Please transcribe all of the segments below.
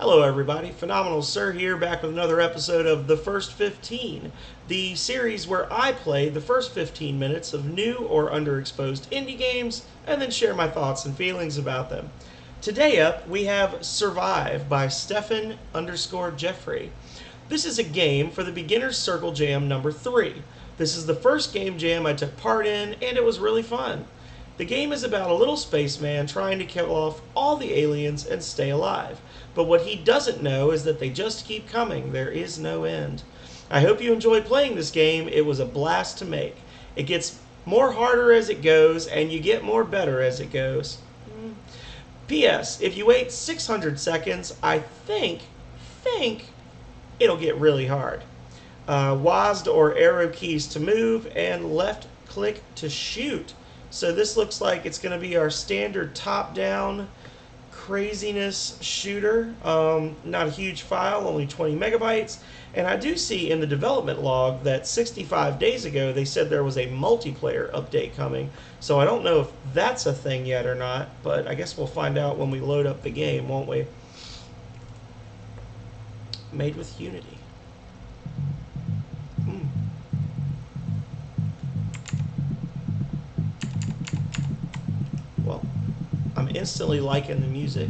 Hello everybody, Phenomenal Sir here, back with another episode of The First 15, the series where I play the first 15 minutes of new or underexposed indie games and then share my thoughts and feelings about them. Today up, we have Survive by Stefan_Jeffrey. This is a game for the Beginner's Circle Jam number 3. This is the first game jam I took part in, and it was really fun. The game is about a little spaceman trying to kill off all the aliens and stay alive. But what he doesn't know is that they just keep coming. There is no end. I hope you enjoyed playing this game. It was a blast to make. It gets more harder as it goes, and you get more better as it goes. P.S. If you wait 600 seconds, I think it'll get really hard. WASD or arrow keys to move, and left click to shoot. So this looks like it's going to be our standard top-down craziness shooter. Not a huge file, only 20 megabytes. And I do see in the development log that 65 days ago they said there was a multiplayer update coming. So I don't know if that's a thing yet or not, but I guess we'll find out when we load up the game, won't we? Made with Unity. Well, I'm instantly liking the music.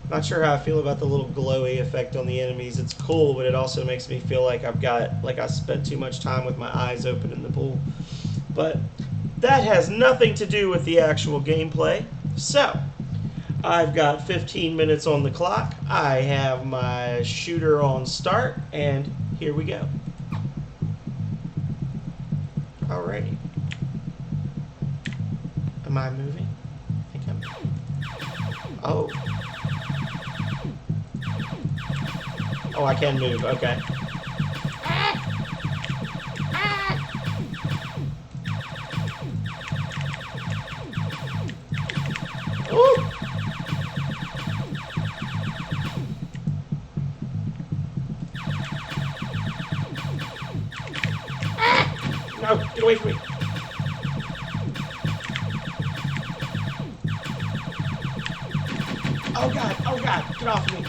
Not sure how I feel about the little glowy effect on the enemies. It's cool, but it also makes me feel like I spent too much time with my eyes open in the pool. But that has nothing to do with the actual gameplay. So, I've got 15 minutes on the clock. I have my shooter on start, and here we go. Alrighty. Am I moving? I think I'm... Oh. Oh, I can move. Okay. Ooh. No, get away from me. Oh God, get off me.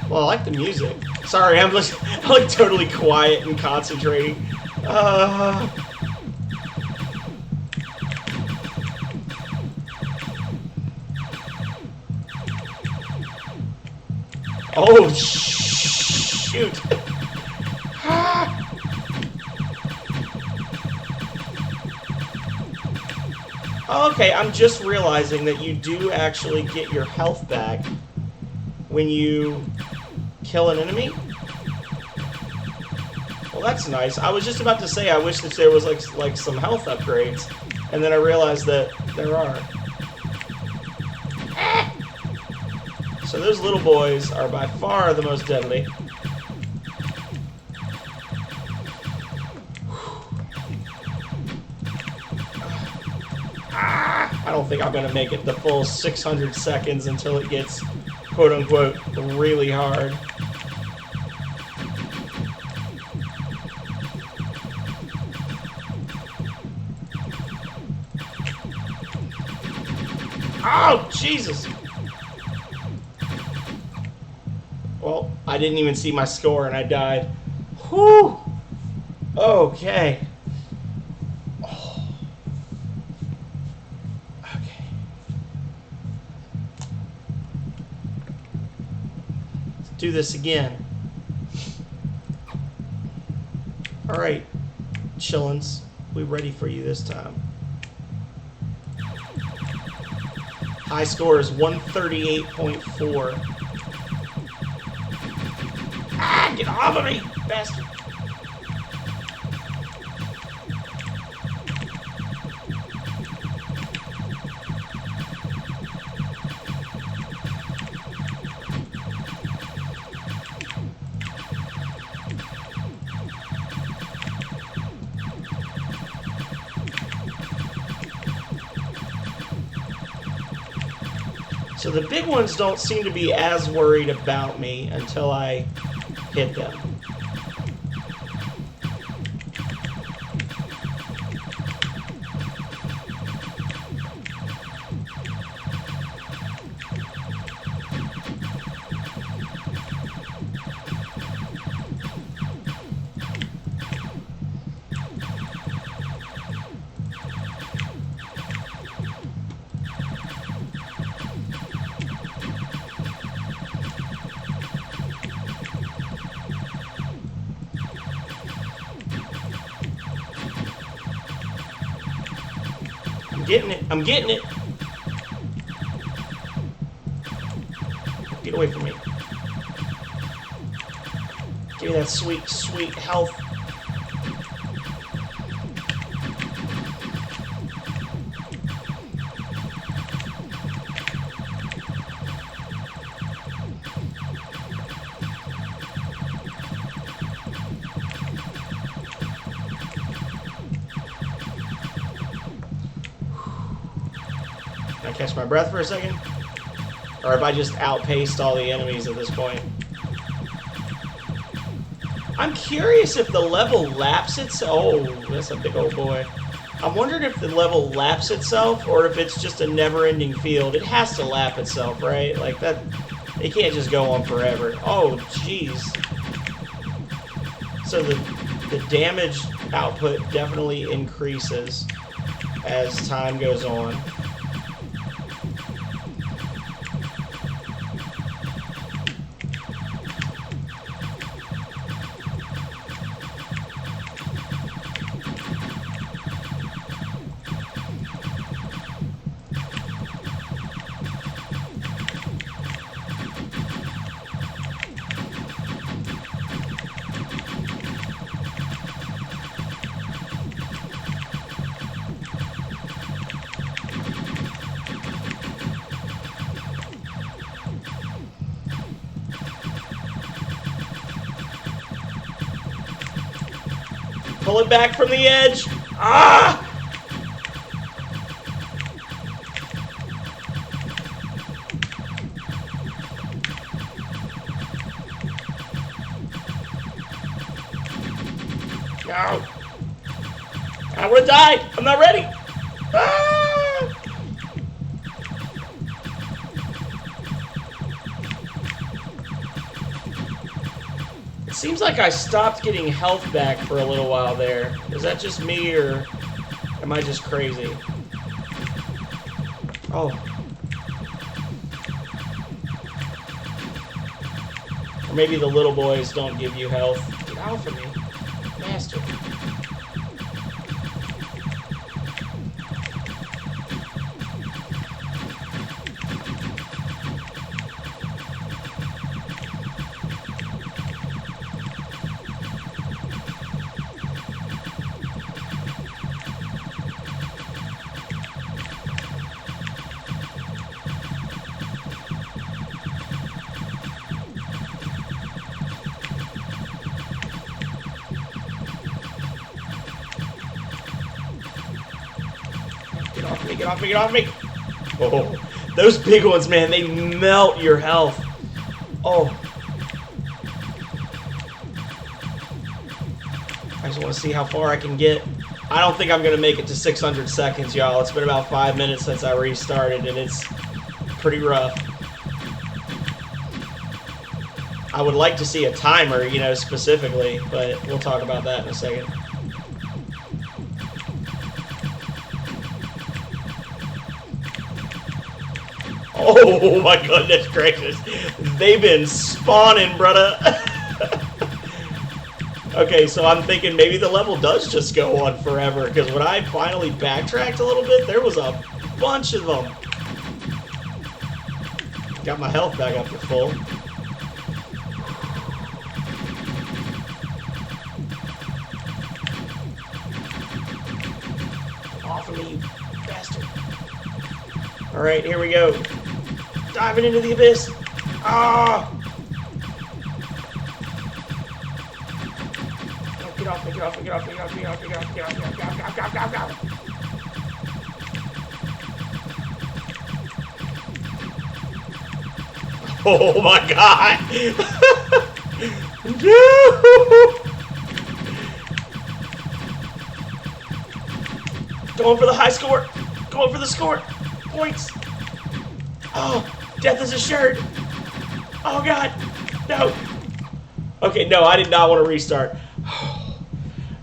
Well, I like the music. Sorry, I'm like totally quiet and concentrating. Oh, shoot. Okay, I'm just realizing that you do actually get your health back when you kill an enemy. Well, that's nice. I was just about to say I wish that there was like some health upgrades, and then I realized that there are. So those little boys are by far the most deadly. I don't think I'm gonna make it the full 600 seconds until it gets quote-unquote really hard. Oh, Jesus! Well, I didn't even see my score and I died. Whew! Okay. Oh. Okay. Let's do this again. Alright, chillins. We ready for you this time. High score is 138.4. Ah, get off of me, bastard. So the big ones don't seem to be as worried about me until I hit them. Getting it. I'm getting it. Get away from me. Give me that sweet, sweet health. Can I catch my breath for a second? Or have I just outpaced all the enemies at this point? I'm curious if the level laps itself. Oh, that's a big old boy. I'm wondering if the level laps itself or if it's just a never-ending field. It has to lap itself, right? Like that, it can't just go on forever. Oh, jeez. So the damage output definitely increases as time goes on. Pull it back from the edge. Ah! No. I would have died. I'm not ready. Ah! It seems like I stopped getting health back for a little while there. Is that just me, or am I just crazy? Oh. Or maybe the little boys don't give you health. Get out of me, master. Get off me, get off me, get off me! Oh, those big ones, man, they melt your health. Oh. I just want to see how far I can get. I don't think I'm going to make it to 600 seconds, y'all. It's been about 5 minutes since I restarted, and it's pretty rough. I would like to see a timer, you know, specifically, but we'll talk about that in a second. Oh my goodness gracious. They've been spawning, brother. Okay, so I'm thinking maybe the level does just go on forever, because when I finally backtracked a little bit, there was a bunch of them. Got my health back up to full. Off of me, you bastard. Alright, here we go. Diving into the abyss. Ah! Oh, get off me, get off me, get off me, get off me, get off me, get off me, get off me, get off me, get off me, get off me. Oh my god! No! Going for the high score! Going for the score! Points! Oh, death is assured! Oh god! No! Okay, no, I did not want to restart.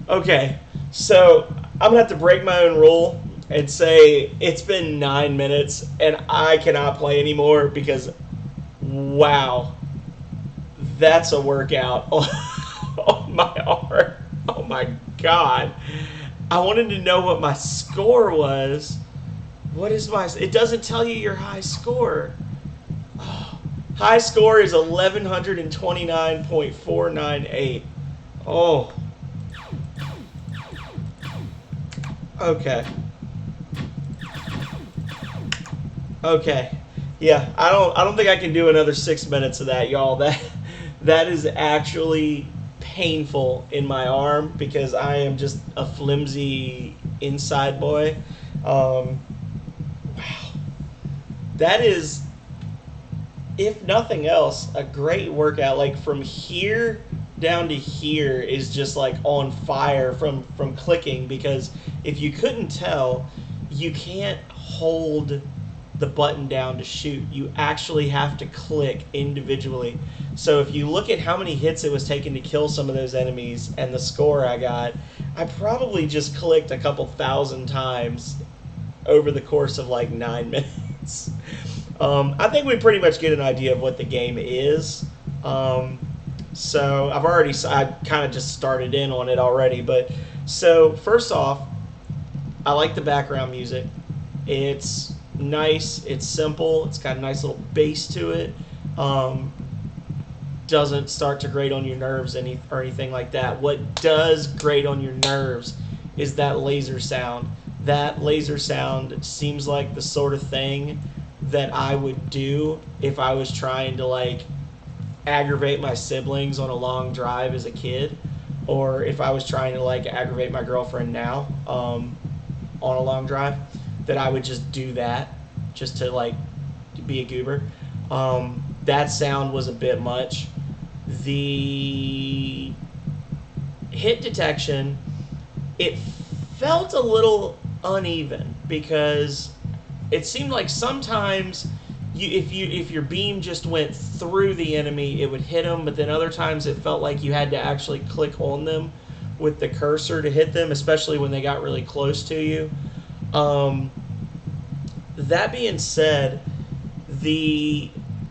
Okay, so I'm gonna have to break my own rule and say it's been 9 minutes and I cannot play anymore because, wow, that's a workout on my arm. Oh my god. I wanted to know what my score was. What is my... It doesn't tell you your high score. Oh, high score is 1129.498. Oh. Okay. Okay. Yeah, I don't think I can do another 6 minutes of that, y'all. That is actually painful in my arm because I am just a flimsy inside boy. Wow. That is, if nothing else, a great workout. Like from here down to here is just like on fire from clicking, because if you couldn't tell, you can't hold the button down to shoot. You actually have to click individually. So if you look at how many hits it was taking to kill some of those enemies and the score I got, I probably just clicked a couple thousand times over the course of like 9 minutes. I think we pretty much get an idea of what the game is. So I kind of just started in on it already. But so first off, I like the background music. It's nice, it's simple, it's got a nice little bass to it. Doesn't start to grate on your nerves or anything like that. What does grate on your nerves is that laser sound. That laser sound seems like the sort of thing that I would do if I was trying to like aggravate my siblings on a long drive as a kid, or if I was trying to like aggravate my girlfriend now on a long drive, that I would just do that just to like be a goober. That sound was a bit much. The hit detection, it felt a little uneven because it seemed like sometimes if your beam just went through the enemy, it would hit them, but then other times it felt like you had to actually click on them with the cursor to hit them, especially when they got really close to you. That being said,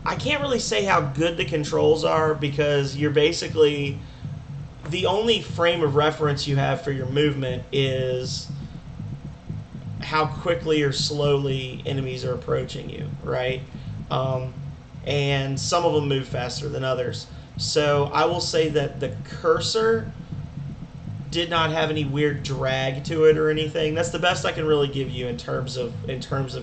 I can't really say how good the controls are because you're basically, the only frame of reference you have for your movement is how quickly or slowly enemies are approaching you, right? And some of them move faster than others. So I will say that the cursor did not have any weird drag to it or anything. That's the best I can really give you in terms of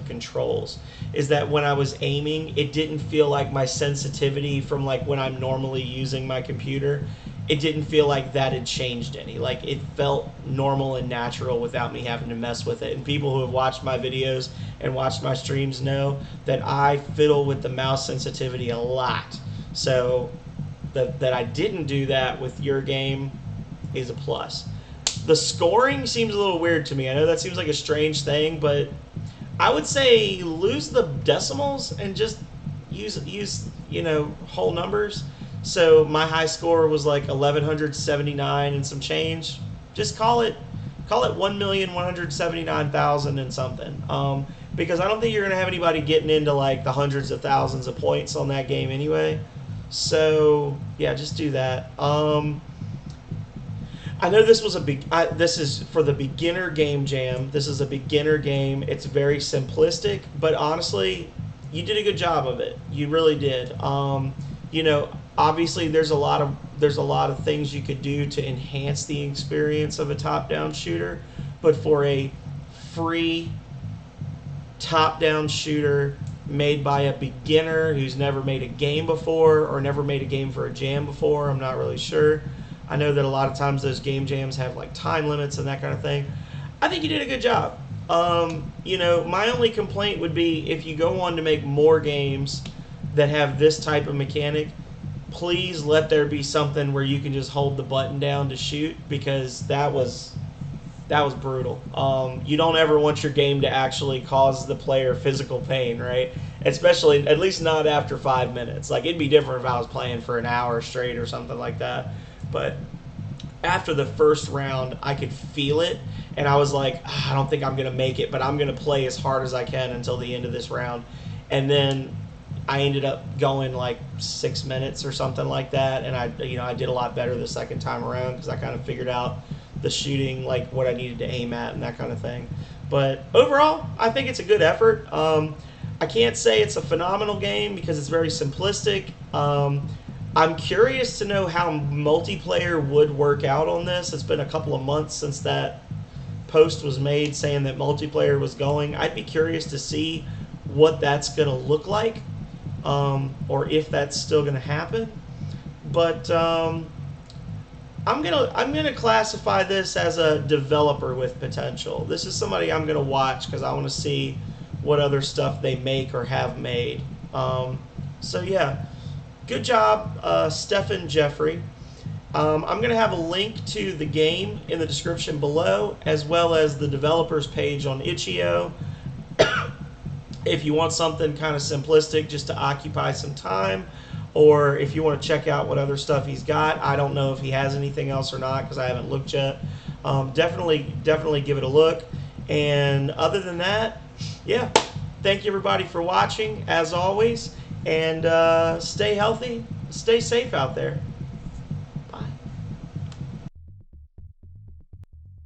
controls, is that when I was aiming, it didn't feel like my sensitivity from like when I'm normally using my computer, it didn't feel like that had changed any. Like it felt normal and natural without me having to mess with it. And people who have watched my videos and watched my streams know that I fiddle with the mouse sensitivity a lot. So that I didn't do that with your game is a plus. The scoring seems a little weird to me. I know that seems like a strange thing, but I would say lose the decimals and just use whole numbers. So my high score was like 1179 and some change. Just call it 1,179,000 and something. Because I don't think you're gonna have anybody getting into like the hundreds of thousands of points on that game anyway. So yeah, just do that. I know this was this is for the beginner game jam. This is a beginner game. It's very simplistic, but honestly, you did a good job of it. You really did. Obviously there's a lot of things you could do to enhance the experience of a top-down shooter, but for a free top-down shooter made by a beginner who's never made a game before or never made a game for a jam before, I'm not really sure. I know that a lot of times those game jams have like time limits and that kind of thing. I think you did a good job. My only complaint would be if you go on to make more games, that have this type of mechanic, please let there be something where you can just hold the button down to shoot, because that was brutal. You don't ever want your game to actually cause the player physical pain, right? Especially, at least not after 5 minutes. Like, it'd be different if I was playing for an hour straight or something like that. But after the first round, I could feel it, and I was like, I don't think I'm going to make it, but I'm going to play as hard as I can until the end of this round. And then I ended up going like 6 minutes or something like that, and I did a lot better the second time around because I kind of figured out the shooting, like what I needed to aim at and that kind of thing. But overall, I think it's a good effort. I can't say it's a phenomenal game because it's very simplistic. I'm curious to know how multiplayer would work out on this. It's been a couple of months since that post was made saying that multiplayer was going. I'd be curious to see what that's going to look like, or if that's still going to happen. But I'm gonna classify this as a developer with potential. This is somebody I'm gonna watch because I want to see what other stuff they make or have made. So yeah, good job, Stephen Jeffrey. I'm gonna have a link to the game in the description below, as well as the developers page on itch.io. If you want something kind of simplistic just to occupy some time, or if you want to check out what other stuff he's got. I don't know if he has anything else or not because I haven't looked yet. Definitely give it a look. And other than that, yeah, thank you everybody for watching, as always, and stay healthy, stay safe out there.